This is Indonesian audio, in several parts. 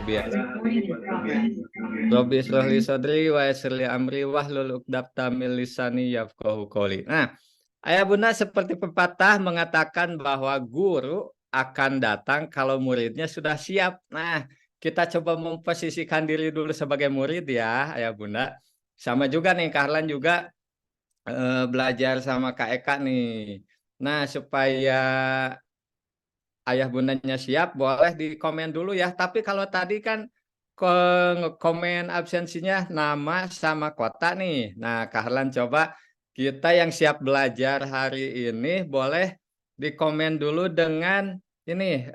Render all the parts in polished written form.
biasa. Robbi israh li sadri wa yassir li amri wahlul 'uqdatam min lisani yafqahu qouli. Nah, ayah bunda seperti pepatah mengatakan bahwa guru akan datang kalau muridnya sudah siap. Nah, kita coba memposisikan diri dulu sebagai murid ya, ayah bunda. Sama juga nih, Karlan juga belajar sama Kak Eka nih. Nah, supaya ayah bundanya siap, boleh dikomen dulu ya. Tapi kalau tadi kan komen absensinya nama sama kota nih. Nah, Kahlan coba kita yang siap belajar hari ini boleh dikomen dulu dengan ini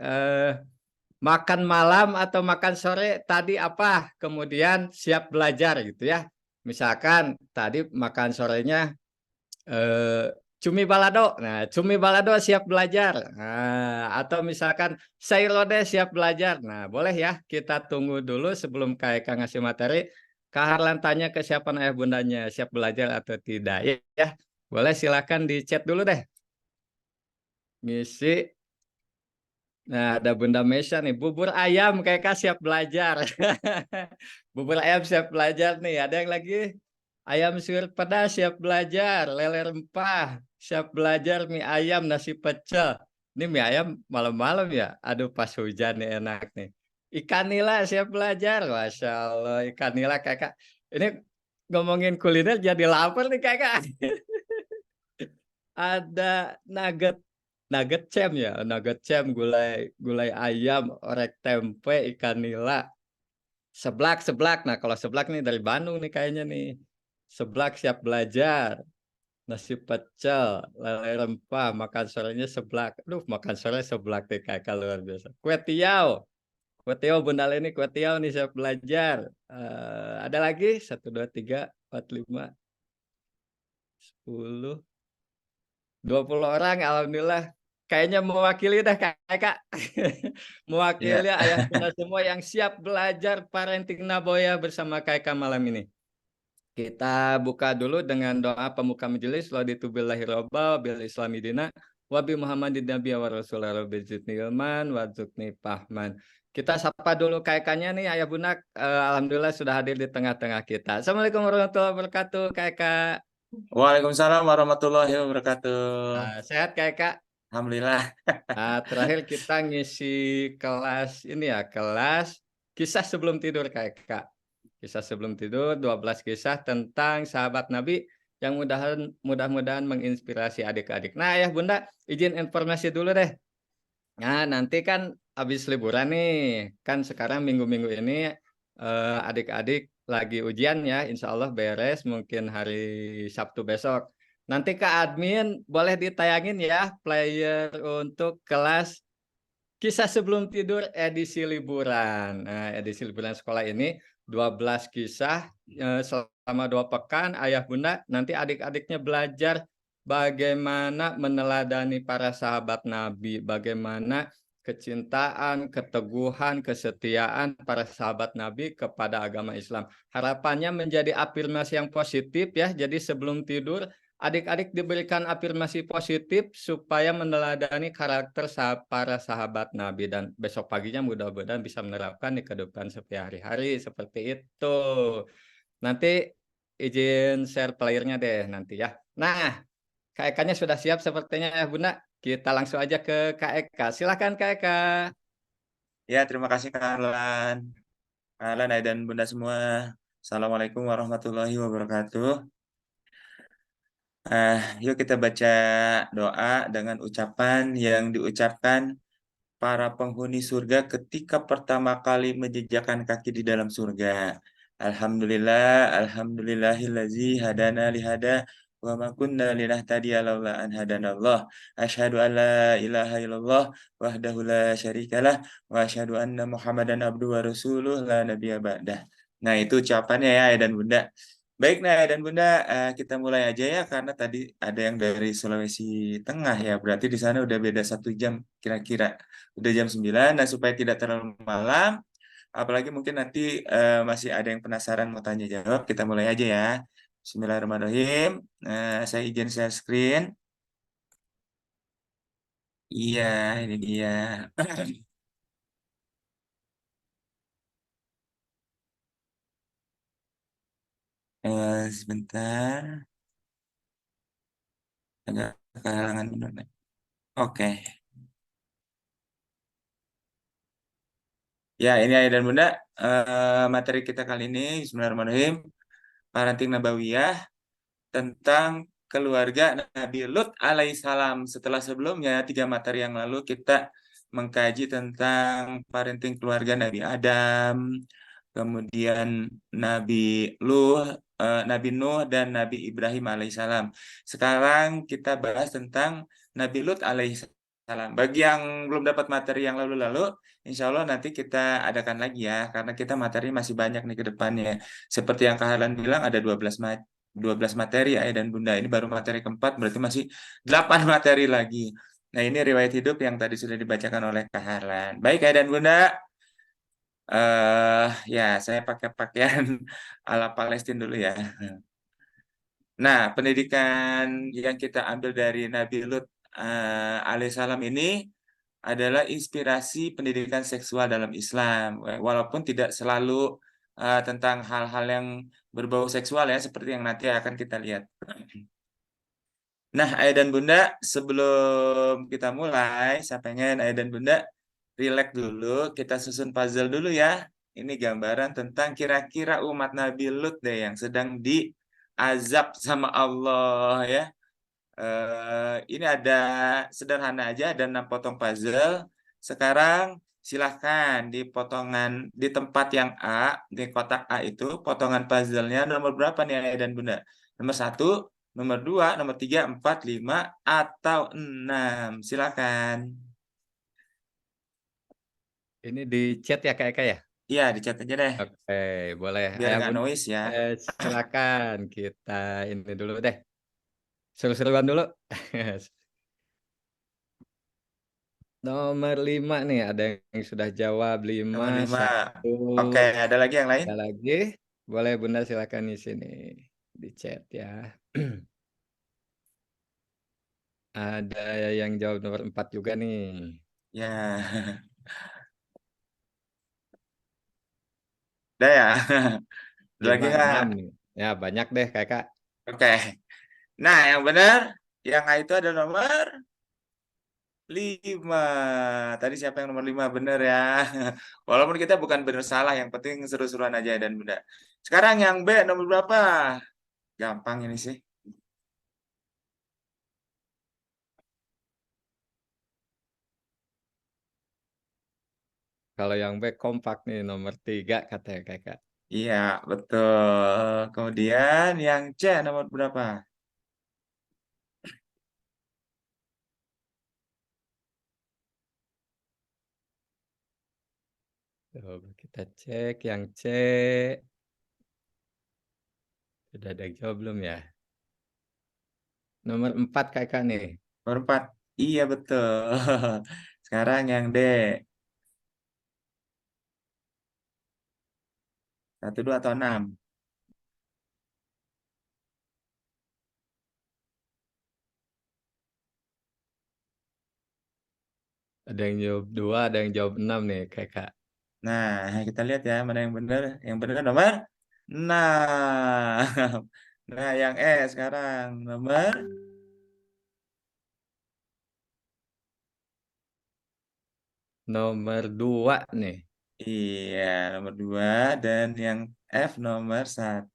makan malam atau makan sore tadi apa, kemudian siap belajar gitu ya. Misalkan tadi makan sorenya eh, cumi balado. Nah, cumi balado siap belajar. Nah, atau misalkan sayur lodeh siap belajar. Nah, boleh ya kita tunggu dulu sebelum Kak ngasih materi. Kak Harlan tanya ke siapa ayah bundanya siap belajar atau tidak. Ya, boleh silakan di chat dulu deh. Misi. Nah, ada Bunda Mesya nih, bubur ayam kayak siap belajar. Bubur ayam siap belajar nih. Ada yang lagi? Ayam suwir pedas siap belajar, lele rempah siap belajar, mie ayam, nasi pecel. Ini mie ayam malam-malam ya? Aduh pas hujan nih enak nih. Ikan nila siap belajar, Masya Allah. Ikan nila kakak. Ini ngomongin kuliner jadi lapar nih kakak. Ada nugget nugget cem ya, nugget cem, gulai gulai ayam, orek tempe, ikan nila, seblak seblak. Nah kalau seblak nih dari Bandung nih kayaknya nih. Seblak siap belajar, nasi pecel, lele rempah, makan sorenya seblak. Aduh, makan sore seblak deh kakak luar biasa. Kue tiaw Bunda Leni, kue tiaw nih siap belajar. Ada lagi? 1, 2, 3, 4, 5, 10, 20 orang. Alhamdulillah. Kayaknya mewakili dah kakak. Iya. Mewakili ayah bunda semua yang siap belajar parenting Naboya bersama kakak malam ini. Kita buka dulu dengan doa pemuka majelis. Waditubillahiroba bil islamidina wabi Muhammadin Nabi wa Rasulullah rabbil zidni ilman wa dzukni fahman. Kita sapa dulu KK-nya nih Ayah Bunda. Alhamdulillah sudah hadir di tengah-tengah kita. Assalamualaikum warahmatullahi wabarakatuh KK. Waalaikumsalam warahmatullahi wabarakatuh. Sehat KK. Alhamdulillah. Terakhir kita ngisi kelas ini ya, kelas kisah sebelum tidur KK. Kisah sebelum tidur, 12 kisah tentang sahabat Nabi yang mudah-mudahan menginspirasi adik-adik. Nah, ya Bunda, izin informasi dulu deh. Nah, nanti kan habis liburan nih, kan sekarang minggu-minggu ini adik-adik lagi ujian ya, insya Allah beres mungkin hari Sabtu besok. Nanti Kak Admin boleh ditayangin ya player untuk kelas kisah sebelum tidur edisi liburan. Nah, edisi liburan sekolah ini 12 kisah selama 2 pekan. Ayah Bunda, nanti adik-adiknya belajar bagaimana meneladani para sahabat Nabi, bagaimana kecintaan, keteguhan, kesetiaan para sahabat Nabi kepada agama Islam. Harapannya menjadi afirmasi yang positif ya. Jadi sebelum tidur adik-adik diberikan afirmasi positif supaya meneladani karakter para sahabat Nabi dan besok paginya mudah-mudahan bisa menerapkan di kehidupan sehari-hari seperti itu. Nanti izin share playernya deh nanti ya. Nah, Kak Eka-nya sudah siap sepertinya ya Bunda. Kita langsung aja ke Kak Eka. Silakan Kak Eka. Ya, terima kasih Kak Arlan. Kak Arlan, Ayah dan Bunda semua. Assalamualaikum warahmatullahi wabarakatuh. Yuk kita baca doa dengan ucapan yang diucapkan para penghuni surga ketika pertama kali menjejakkan kaki di dalam surga. Alhamdulillah, alhamdulillahillazi hadana lihada wa ma kunna linahtadiya laula an hadanallah. Asyhadu an la ilaha illallah wahdahu la syarikalah wa asyhadu anna Muhammadan abduhu wa rasuluh la nabiyya ba'dah. Nah, itu ucapannya ya, Ayah dan Bunda. Baik, nah Ayah dan Bunda, kita mulai aja ya karena tadi ada yang dari Sulawesi Tengah ya. Berarti di sana udah beda 1 jam kira-kira. Udah jam 9. Nah supaya tidak terlalu malam, apalagi mungkin nanti masih ada yang penasaran mau tanya jawab, kita mulai aja ya. Bismillahirrahmanirrahim. Saya izin share screen. Iya, ini dia. Sebentar, agak kehalangan benar. Oke. Ya, ini ayah dan bunda, materi kita kali ini, Bismillahirrahmanirrahim, Parenting Nabawiyah tentang keluarga Nabi Lut alaihissalam. Setelah sebelumnya, 3 materi yang lalu kita mengkaji tentang parenting keluarga Nabi Adam, kemudian Nabi Nuh dan Nabi Ibrahim alaihissalam. Sekarang kita bahas tentang Nabi Lut alaihissalam. Bagi yang belum dapat materi yang lalu-lalu, insya Allah nanti kita adakan lagi ya, karena kita materi masih banyak nih ke depannya. Seperti yang Kak Harlan bilang, ada 12 materi ayah dan bunda. Ini baru materi keempat, berarti masih 8 materi lagi. Nah, ini riwayat hidup yang tadi sudah dibacakan oleh Kak Harlan. Baik ayah dan bunda, ya saya pakai pakaian ala Palestina dulu ya. Nah, pendidikan yang kita ambil dari Nabi Lut alaihissalam ini adalah inspirasi pendidikan seksual dalam Islam. Walaupun tidak selalu tentang hal-hal yang berbau seksual ya, seperti yang nanti akan kita lihat. Nah, ayah dan bunda, sebelum kita mulai, saya pengen ayah dan bunda relax dulu, kita susun puzzle dulu ya. Ini gambaran tentang kira-kira umat Nabi Lut deh yang sedang diazab sama Allah ya. Ini ada sederhana aja, ada 6 potong puzzle. Sekarang silahkan di tempat yang A, di kotak A itu, potongan puzzle-nya nomor berapa nih ayah dan bunda? Nomor 1, nomor 2, nomor 3, 4, 5, atau 6. Silakan. Ini di chat ya Kak Eka ya? Iya, dicat aja deh, Oke, boleh. biar Ayah nggak bun, noise ya. silakan kita ini dulu deh. Seru-seruan dulu. Nomor 5 nih, ada yang sudah jawab Nomor 5, 5. 1. Oke, ada lagi yang lain? Ada lagi? Boleh Bunda silakan di sini di chat ya. Ada yang jawab nomor 4 juga nih. Ya, udah ya. Ada lagi 5, nggak? 6 nih. Ya, banyak deh Kakak. Oke. Nah, yang benar, yang A itu ada nomor 5. Tadi siapa yang nomor 5? Benar ya. Walaupun kita bukan benar salah, yang penting seru-seruan aja dan bunda. Sekarang yang B nomor berapa? Gampang ini sih. Kalau yang B kompak nih nomor 3 katanya Kakak. Iya, betul. Kemudian yang C nomor berapa? Coba kita cek yang C. Sudah ada yang jawab belum ya? Nomor 4 Kakak nih. Nomor 4. Iya, betul. Sekarang yang D. 1, 2, atau 6? Ada yang jawab 2, ada yang jawab 6 nih Kakak. Nah, kita lihat ya mana yang benar. Yang benar nomor 6. Nah, yang E sekarang Nomor 2 nih. iya, nomor 2, dan yang F nomor 1.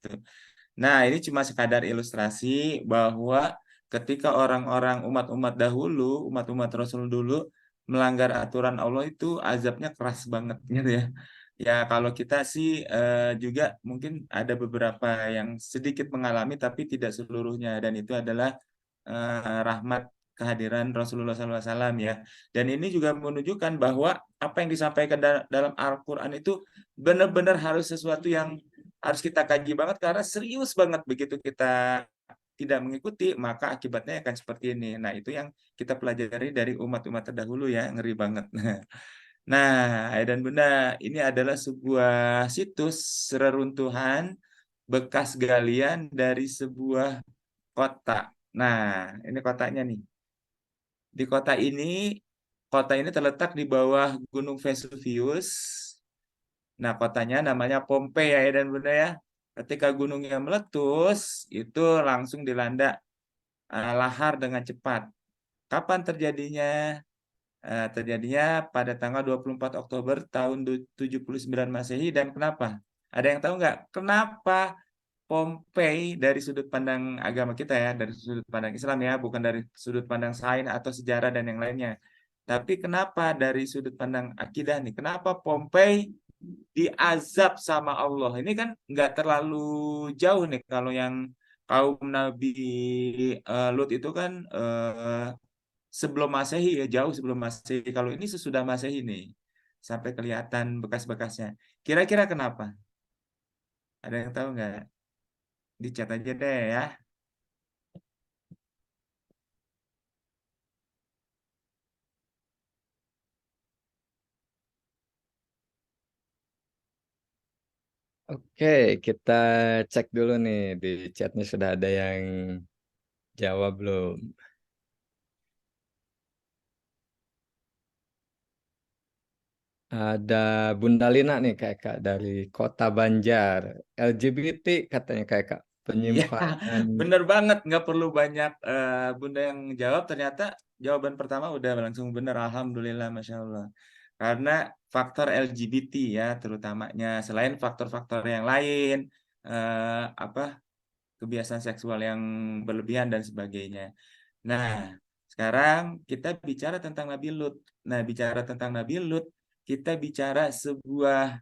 Nah, ini cuma sekadar ilustrasi bahwa ketika orang-orang umat-umat dahulu, umat-umat Rasul dulu melanggar aturan Allah itu azabnya keras banget gitu ya. Ya, kalau kita sih juga mungkin ada beberapa yang sedikit mengalami tapi tidak seluruhnya, dan itu adalah rahmat kehadiran Rasulullah SAW ya. Dan ini juga menunjukkan bahwa apa yang disampaikan dalam Al-Quran itu benar-benar harus sesuatu yang harus kita kaji banget, karena serius banget. Begitu kita tidak mengikuti, maka akibatnya akan seperti ini. Nah, itu yang kita pelajari dari umat-umat terdahulu ya, ngeri banget. Nah, ayah dan bunda, ini adalah sebuah situs reruntuhan bekas galian dari sebuah kota. Nah, ini kotanya nih. Di kota ini terletak di bawah Gunung Vesuvius. Nah, kotanya namanya Pompei ya dan bunda ya. Ketika gunungnya meletus, itu langsung dilanda lahar dengan cepat. Kapan terjadinya? Terjadinya pada tanggal 24 Oktober tahun 79 Masehi, dan kenapa? Ada yang tahu nggak? Kenapa Pompei dari sudut pandang agama kita ya, dari sudut pandang Islam ya, bukan dari sudut pandang sains atau sejarah dan yang lainnya. Tapi kenapa dari sudut pandang akidah nih? Kenapa Pompei diazab sama Allah? Ini kan nggak terlalu jauh nih kalau yang kaum Nabi Lut itu kan sebelum Masehi ya, jauh sebelum Masehi. Kalau ini sesudah Masehi nih, sampai kelihatan bekas-bekasnya. Kira-kira kenapa? Ada yang tahu nggak? Dicat aja deh ya. Oke, kita cek dulu nih di chatnya sudah ada yang jawab belum? Ada Bunda Lina nih kayak Kak dari Kota Banjar. LGBT katanya kayak Kak. Iya, Penyimpanan. bener banget. Nggak perlu banyak Bunda yang jawab. Ternyata jawaban pertama udah langsung bener. Alhamdulillah, Masya Allah. Karena faktor LGBT ya, terutamanya. Selain faktor-faktor yang lain, apa kebiasaan seksual yang berlebihan dan sebagainya. Nah, sekarang kita bicara tentang Nabi Lut. Nah, bicara tentang Nabi Lut, kita bicara sebuah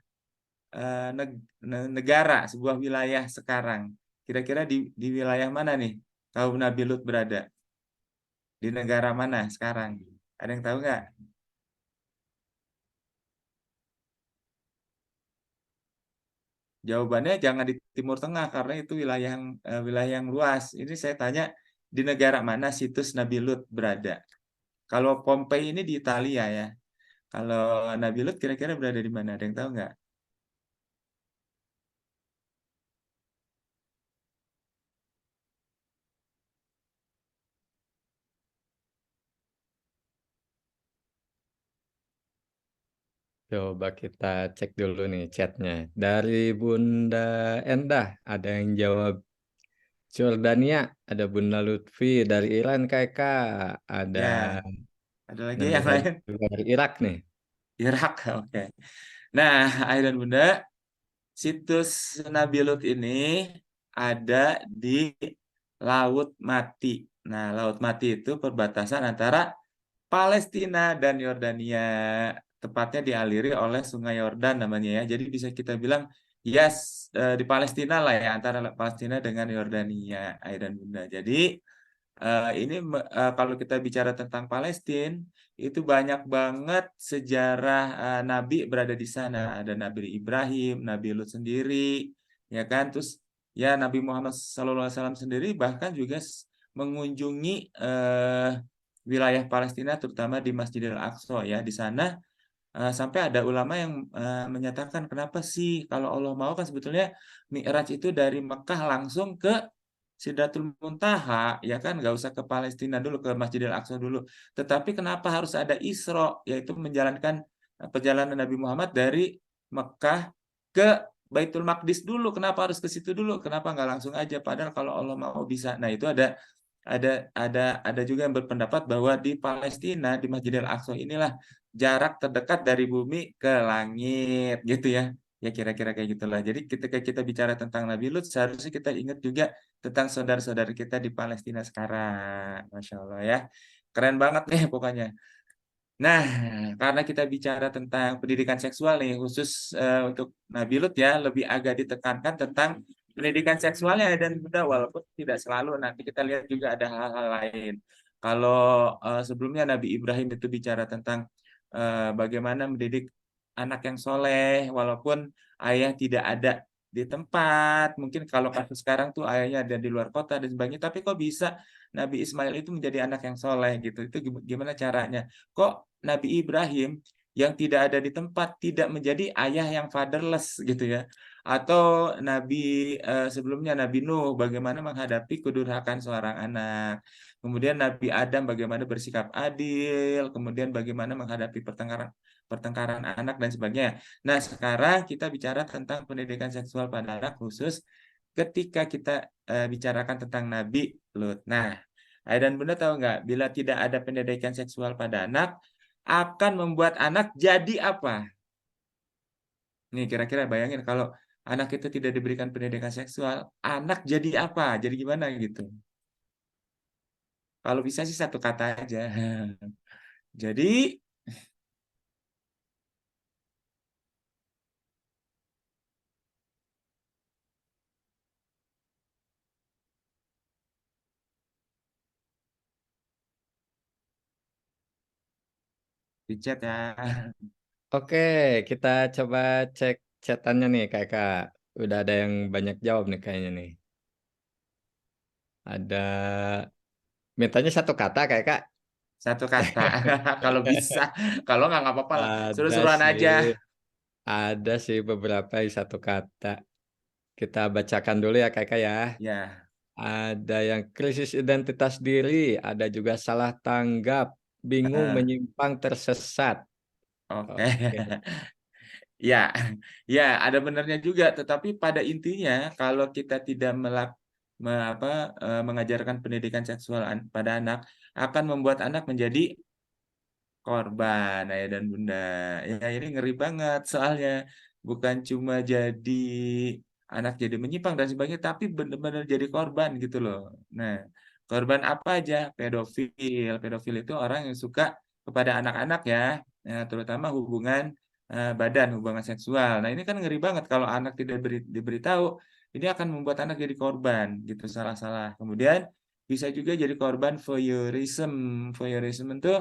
negara, sebuah wilayah sekarang. Kira-kira di wilayah mana nih kaum Nabi Lut berada? Di negara mana sekarang? Ada yang tahu nggak? Jawabannya jangan di Timur Tengah karena itu wilayah yang luas. Ini saya tanya di negara mana situs Nabi Lut berada? Kalau Pompei ini di Italia ya. Kalau Nabi Lut kira-kira berada di mana? Ada yang tahu nggak? Coba kita cek dulu nih chatnya. Dari Bunda Endah ada yang jawab Jordania, ada Bunda Lutfi dari Iran kayak Kak. Ada Ya, ada lagi yang Nabila lain. juga dari Irak nih. Irak, oke. Nah, Ayah dan Bunda, situs Nabi Lut ini ada di Laut Mati. Nah, Laut Mati itu perbatasan antara Palestina dan Yordania. Tepatnya dialiri oleh Sungai Yordan namanya ya. Jadi bisa kita bilang yes, di Palestina lah ya, antara Palestina dengan Yordania, Ayah dan Bunda. Jadi ini kalau kita bicara tentang Palestina, itu banyak banget sejarah Nabi berada di sana. Ada Nabi Ibrahim, Nabi Lut sendiri, ya kan? Terus ya Nabi Muhammad SAW sendiri bahkan juga mengunjungi wilayah Palestina, terutama di Masjidil Aqsa ya. Di sana sampai ada ulama yang menyatakan kenapa sih kalau Allah mau kan sebetulnya Mi'raj itu dari Mekah langsung ke Sidratul Muntaha, ya kan nggak usah ke Palestina dulu, ke Masjidil Aqsa dulu. Tetapi kenapa harus ada Isra, yaitu menjalankan perjalanan Nabi Muhammad dari Mekah ke Baitul Maqdis dulu. Kenapa harus ke situ dulu? Kenapa nggak langsung aja? Padahal kalau Allah mau bisa. Nah itu ada juga yang berpendapat bahwa di Palestina di Masjidil Aqsa inilah jarak terdekat dari bumi ke langit, gitu ya. Ya kira-kira kayak gitulah. Jadi ketika kita bicara tentang Nabi Lut, seharusnya kita ingat juga tentang saudara-saudara kita di Palestina sekarang. Masya Allah ya. Keren banget nih pokoknya. Nah, karena kita bicara tentang pendidikan seksual nih, khusus untuk Nabi Lut ya, lebih agak ditekankan tentang pendidikan seksualnya dan mudah, walaupun tidak selalu. Nanti kita lihat juga ada hal-hal lain. Kalau sebelumnya Nabi Ibrahim itu bicara tentang bagaimana mendidik anak yang soleh, walaupun ayah tidak ada di tempat. Mungkin kalau kasus sekarang tuh ayahnya ada di luar kota dan sebagainya, tapi kok bisa Nabi Ismail itu menjadi anak yang soleh gitu? Itu gimana caranya? Kok Nabi Ibrahim yang tidak ada di tempat tidak menjadi ayah yang fatherless gitu ya? Atau Nabi sebelumnya Nabi Nuh bagaimana menghadapi kedurhakaan seorang anak? Kemudian Nabi Adam bagaimana bersikap adil? Kemudian bagaimana menghadapi pertengkaran pertengkaran anak dan sebagainya. Nah, sekarang kita bicara tentang pendidikan seksual pada anak khusus ketika kita bicarakan tentang Nabi Lut. Nah, ayah dan bunda tahu nggak, bila tidak ada pendidikan seksual pada anak, akan membuat anak jadi apa? Nih, kira-kira bayangin kalau anak itu tidak diberikan pendidikan seksual, anak jadi apa? Jadi gimana gitu? Kalau bisa sih satu kata aja. Jadi, di chat ya. Oke, kita coba cek chatannya nih kakak. Udah ada yang banyak jawab nih kayaknya nih. Ada mintanya satu kata kakak. Satu kata. Kalau bisa. Kalau nggak apa-apa lah. Ada Suruh-suruhan aja. sih, ada sih beberapa yang satu kata. Kita bacakan dulu ya kakak ya. Ya, Ada yang krisis identitas diri, ada juga salah tanggap, bingung, eh, menyimpang, tersesat. oke. Oke. Ya, ya ada benarnya juga. Tetapi pada intinya, kalau kita tidak mengajarkan pendidikan seksual pada anak, akan membuat anak menjadi korban, ayah dan bunda. Ya, ini ngeri banget soalnya. Bukan cuma jadi anak jadi menyimpang dan sebagainya, tapi benar-benar jadi korban gitu loh. Nah, korban apa aja? Pedofil. Pedofil itu orang yang suka kepada anak-anak ya, terutama hubungan badan, hubungan seksual. Nah, ini kan ngeri banget kalau anak tidak diberitahu, ini akan membuat anak jadi korban gitu, salah-salah. Kemudian bisa juga jadi korban voyeurism. Voyeurism itu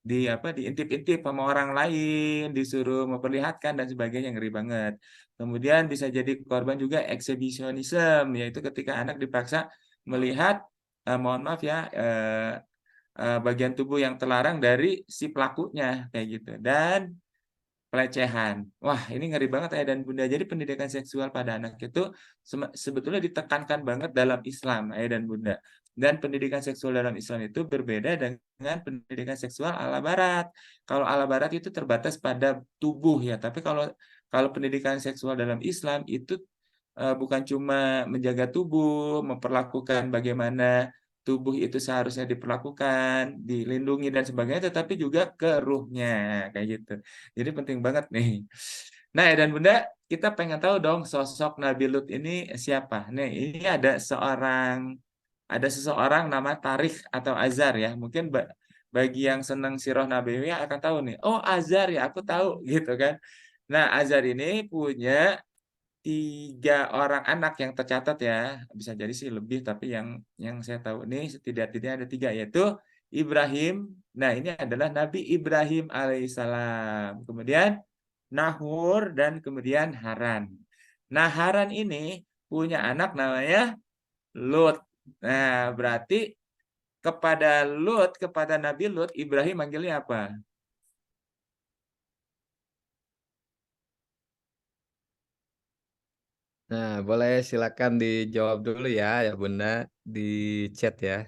diintip-intip sama orang lain, disuruh memperlihatkan dan sebagainya, ngeri banget. Kemudian bisa jadi korban juga exhibitionism, yaitu ketika anak dipaksa melihat, mohon maaf ya, bagian tubuh yang terlarang dari si pelakunya, kayak gitu. Dan pelecehan. Wah, ini ngeri banget ayah dan bunda. Jadi pendidikan seksual pada anak itu sebetulnya ditekankan banget dalam Islam, ayah dan bunda. Dan pendidikan seksual dalam Islam itu berbeda dengan pendidikan seksual ala Barat. Kalau ala Barat itu terbatas pada tubuh ya, tapi kalau kalau pendidikan seksual dalam Islam itu bukan cuma menjaga tubuh, memperlakukan bagaimana tubuh itu seharusnya diperlakukan, dilindungi dan sebagainya, tetapi juga ke ruhnya, kayak gitu. Jadi penting banget nih. Nah, dan Bunda, kita pengen tahu dong sosok Nabi Lut ini siapa? Nih, ini ada seseorang nama Tarikh atau Azar ya. Mungkin bagi yang senang sirah Nabawiyah akan tahu nih. Oh, Azar ya, aku tahu gitu kan. Nah, Azar ini punya 3 orang anak yang tercatat ya, bisa jadi sih lebih, tapi yang saya tahu nih setidaknya ada 3, yaitu Ibrahim. Nah, ini adalah Nabi Ibrahim alaihissalam. Kemudian Nahur dan kemudian Haran. Nah, Haran ini punya anak namanya Lut. Nah, berarti kepada Nabi Lut, Ibrahim manggilnya apa? Nah, boleh silakan dijawab dulu ya, ya Bunda, di chat ya.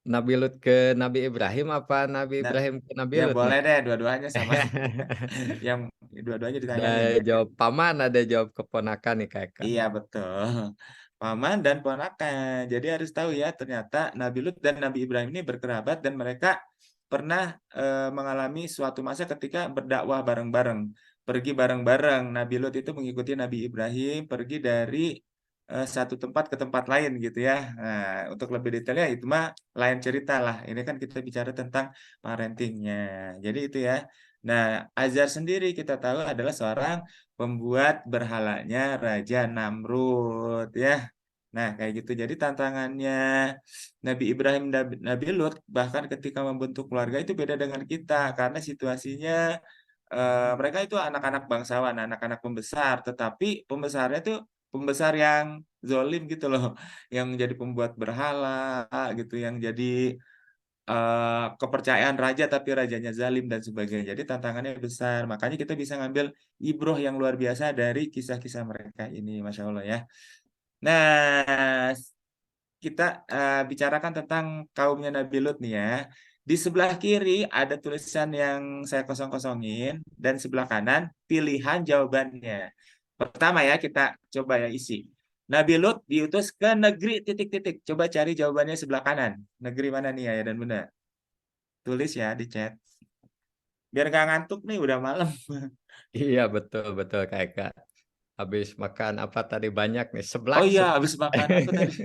Nabi Lut ke Nabi Ibrahim apa Nabi Nah, Ibrahim ke Nabi ya Lut nih? boleh deh, dua-duanya sama. Yang dua-duanya Ada ditanyain. jawab paman, ada jawab keponakan nih kakak. Iya betul. Paman dan ponakan. Jadi harus tahu ya, ternyata Nabi Lut dan Nabi Ibrahim ini berkerabat dan mereka pernah mengalami suatu masa ketika berdakwah bareng-bareng, pergi bareng-bareng. Nabi Lut itu mengikuti Nabi Ibrahim pergi dari satu tempat ke tempat lain gitu ya. Nah, untuk lebih detailnya itu mah lain cerita lah. Ini kan kita bicara tentang parentingnya. Jadi itu ya. Nah, Azar sendiri kita tahu adalah seorang pembuat berhalanya Raja Namrud ya. Nah, kayak gitu. Jadi tantangannya Nabi Ibrahim dan Nabi Lut bahkan ketika membentuk keluarga itu beda dengan kita karena situasinya mereka itu anak-anak bangsawan, anak-anak pembesar, tetapi pembesarnya itu pembesar yang zolim gitu loh, yang jadi pembuat berhala gitu, yang jadi kepercayaan raja tapi rajanya zalim dan sebagainya. Jadi tantangannya besar. Makanya kita bisa ngambil ibroh yang luar biasa dari kisah-kisah mereka ini, Masya Allah ya. Nah, kita bicarakan tentang kaumnya Nabi Lut nih ya. Di sebelah kiri ada tulisan yang saya kosong-kosongin dan sebelah kanan pilihan jawabannya. Pertama ya, kita coba ya isi. Nabi Lut diutus ke negeri titik-titik. Coba cari jawabannya sebelah kanan. Negeri mana nih ayah dan bunda? Tulis ya di chat. Biar nggak ngantuk nih, udah malam. Iya betul betul Kak. Habis makan apa tadi banyak nih, Oh seblak iya, seblak. habis makan apa tadi?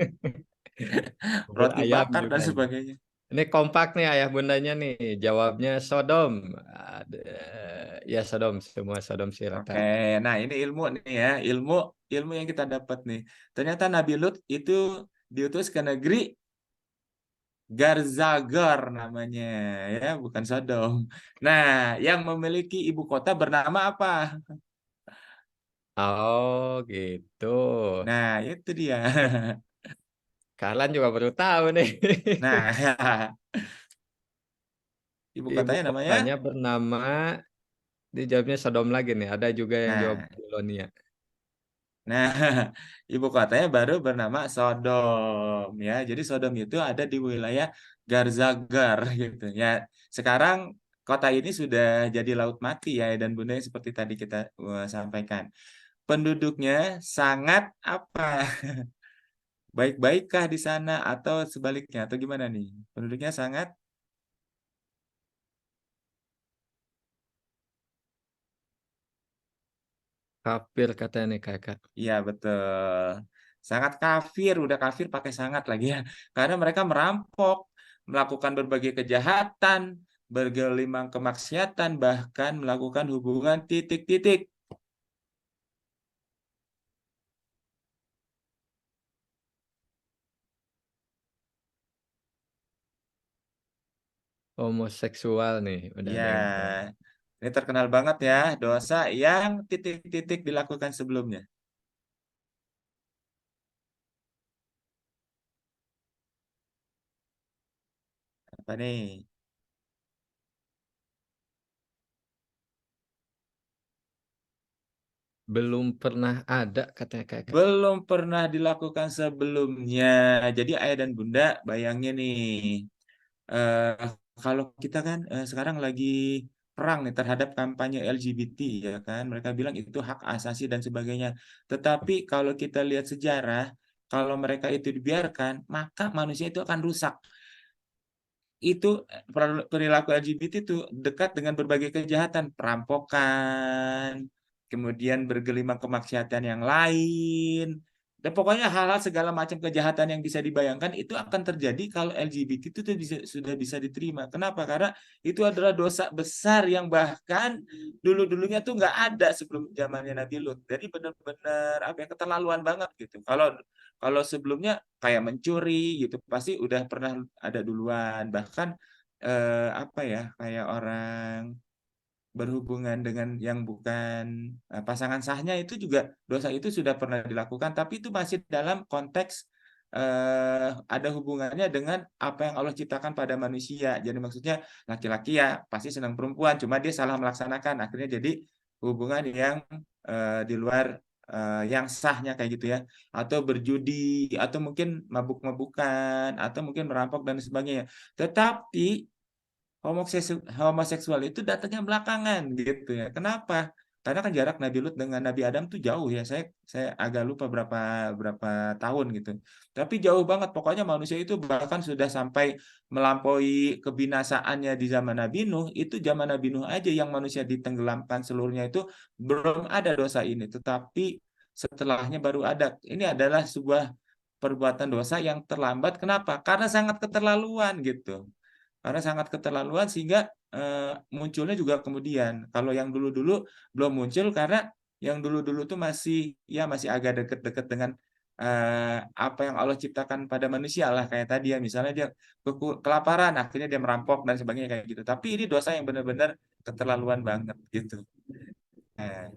Bubur Roti ayam bakar juga dan ini. sebagainya. Ini kompak nih ayah bundanya nih, jawabnya Sodom. Ya Sodom, semua Sodom sih rata. Oke, nah ini ilmu nih ya, ilmu ilmu yang kita dapat nih. Ternyata Nabi Lut itu diutus ke negeri Garzagar namanya, ya, bukan Sodom. Nah, yang memiliki ibu kota bernama apa? Oh gitu. Nah, itu dia. Kalian juga baru tahu nih. Nah, ibu Ibu kotanya namanya. kotanya bernama, dijawabnya Sodom lagi nih. Ada juga yang jawab Nah, Babilonia. nah, ibu kotanya baru bernama Sodom ya. Jadi Sodom itu ada di wilayah Garzagar gitu ya. Sekarang kota ini sudah jadi laut mati ya dan bunda seperti tadi kita sampaikan. Penduduknya sangat apa? Baik-baikkah di sana atau sebaliknya atau gimana nih? Penduduknya sangat. Kafir katanya nih kakak. Iya betul. Sangat kafir, udah kafir pakai sangat lagi ya. Karena mereka merampok, melakukan berbagai kejahatan, bergelimang kemaksiatan, bahkan melakukan hubungan titik-titik. Homoseksual nih. Udah Ya, ada yang jawab. ini terkenal banget ya, dosa yang titik-titik dilakukan sebelumnya. Apa nih? Belum pernah ada katanya kakak. Belum pernah dilakukan sebelumnya. Jadi ayah dan bunda bayangin nih, eh, kalau kita kan sekarang lagi perang nih terhadap kampanye LGBT ya kan, mereka bilang itu hak asasi dan sebagainya. Tetapi kalau kita lihat sejarah, kalau mereka itu dibiarkan, maka manusia itu akan rusak. Itu perilaku LGBT itu dekat dengan berbagai kejahatan, perampokan, kemudian bergelimang kemaksiatan yang lain, dan pokoknya hal-hal segala macam kejahatan yang bisa dibayangkan itu akan terjadi kalau LGBT itu tuh sudah bisa diterima. Kenapa? Karena itu adalah dosa besar yang bahkan dulu-dulunya tuh nggak ada sebelum zamannya Nabi Lut. Jadi benar-benar apa ya, keterlaluan banget gitu. Kalau kalau sebelumnya kayak mencuri gitu pasti udah pernah ada duluan. Bahkan apa ya, kayak orang berhubungan dengan yang bukan pasangan sahnya itu juga dosa itu sudah pernah dilakukan, tapi itu masih dalam konteks ada hubungannya dengan apa yang Allah ciptakan pada manusia. Jadi maksudnya laki-laki ya pasti senang perempuan, cuma dia salah melaksanakan, akhirnya jadi hubungan yang di luar yang sahnya kayak gitu ya, atau berjudi, atau mungkin mabuk-mabukan, atau mungkin merampok dan sebagainya. Tetapi homoseksual itu datangnya belakangan gitu ya. Kenapa? Karena kan jarak Nabi Lut dengan Nabi Adam tuh jauh ya. Saya agak lupa berapa berapa tahun gitu. Tapi jauh banget. Pokoknya manusia itu bahkan sudah sampai melampaui kebinasaannya di zaman Nabi Nuh. Itu zaman Nabi Nuh aja yang manusia ditenggelamkan seluruhnya itu belum ada dosa ini. Tetapi setelahnya baru ada. Ini adalah sebuah perbuatan dosa yang terlambat. Kenapa? Karena sangat keterlaluan gitu, karena sangat keterlaluan sehingga munculnya juga kemudian. Kalau yang dulu-dulu belum muncul karena yang dulu-dulu tuh masih ya masih agak deket-deket dengan apa yang Allah ciptakan pada manusia lah, kayak tadi ya misalnya dia kelaparan akhirnya dia merampok dan sebagainya kayak gitu. Tapi ini dosa yang benar-benar keterlaluan banget gitu. Nah,